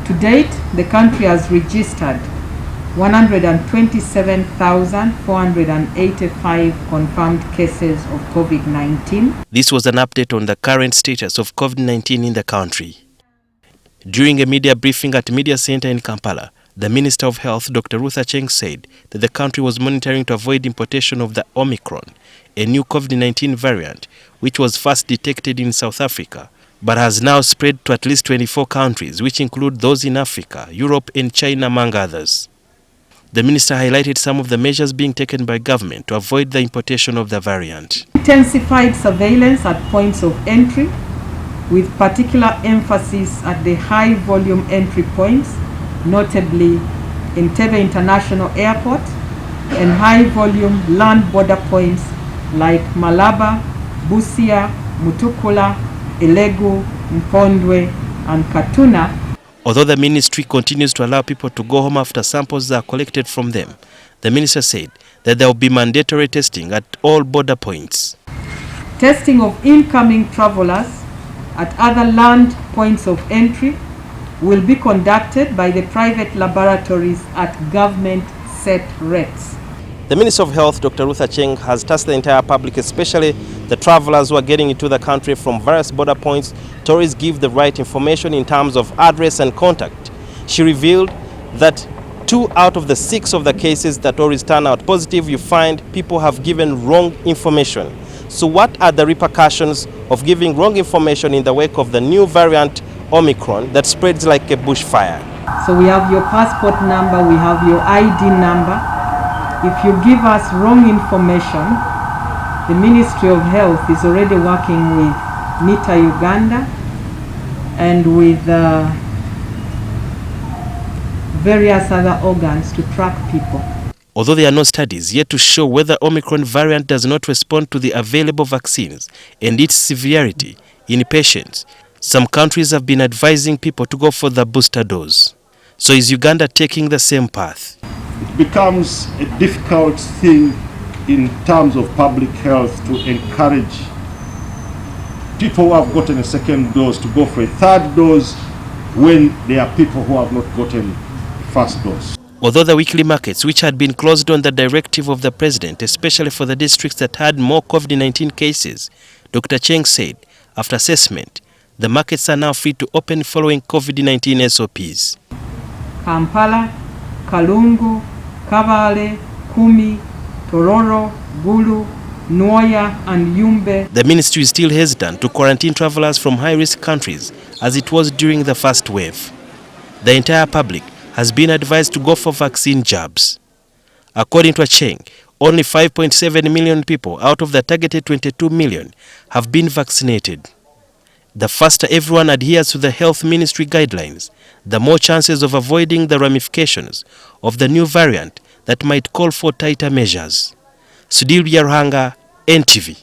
To date, the country has registered 127,485 confirmed cases of COVID-19. This was an update on the current status of COVID-19 in the country. During a media briefing at Media Center in Kampala, the Minister of Health, Dr. Ruth Aceng, said that the country was monitoring to avoid importation of the Omicron, a new COVID-19 variant, which was first detected in South Africa, but has now spread to at least 24 countries, which include those in Africa, Europe and China, among others. The minister highlighted some of the measures being taken by government to avoid the importation of the variant. Intensified surveillance at points of entry, with particular emphasis at the high-volume entry points, notably Entebbe International Airport, and high-volume land border points like Malaba, Busia, Mutukula, Elegu, Mpondwe, and Katuna. Although the ministry continues to allow people to go home after samples are collected from them, the minister said that there will be mandatory testing at all border points. Testing of incoming travelers at other land points of entry will be conducted by the private laboratories at government set rates. The Minister of Health, Dr. Ruth Aceng, has tasked the entire public, especially the travelers who are getting into the country from various border points, to always give the right information in terms of address and contact. She revealed that 2 out of the 6 of the cases that always turn out positive, you find people have given wrong information. So what are the repercussions of giving wrong information in the wake of the new variant Omicron that spreads like a bushfire? So we have your passport number, we have your ID number. If you give us wrong information, the Ministry of Health is already working with NITA Uganda and with various other organs to track people. Although there are no studies yet to show whether Omicron variant does not respond to the available vaccines and its severity in patients, some countries have been advising people to go for the booster dose. So is Uganda taking the same path? It becomes a difficult thing in terms of public health to encourage people who have gotten a second dose to go for a third dose when there are people who have not gotten first dose. Although the weekly markets, which had been closed on the directive of the president, especially for the districts that had more COVID-19 cases, Dr. Aceng said, after assessment, the markets are now free to open following COVID-19 SOPs. Kampala, Kalungu, Kabale, Kumi, Tororo, Gulu, Nwoya and Yumbe. The ministry is still hesitant to quarantine travelers from high-risk countries as it was during the first wave. The entire public has been advised to go for vaccine jabs. According to Aceng, only 5.7 million people out of the targeted 22 million have been vaccinated. The faster everyone adheres to the health ministry guidelines, the more chances of avoiding the ramifications of the new variant that might call for tighter measures. Sudhir Ruhanga, Entebbe.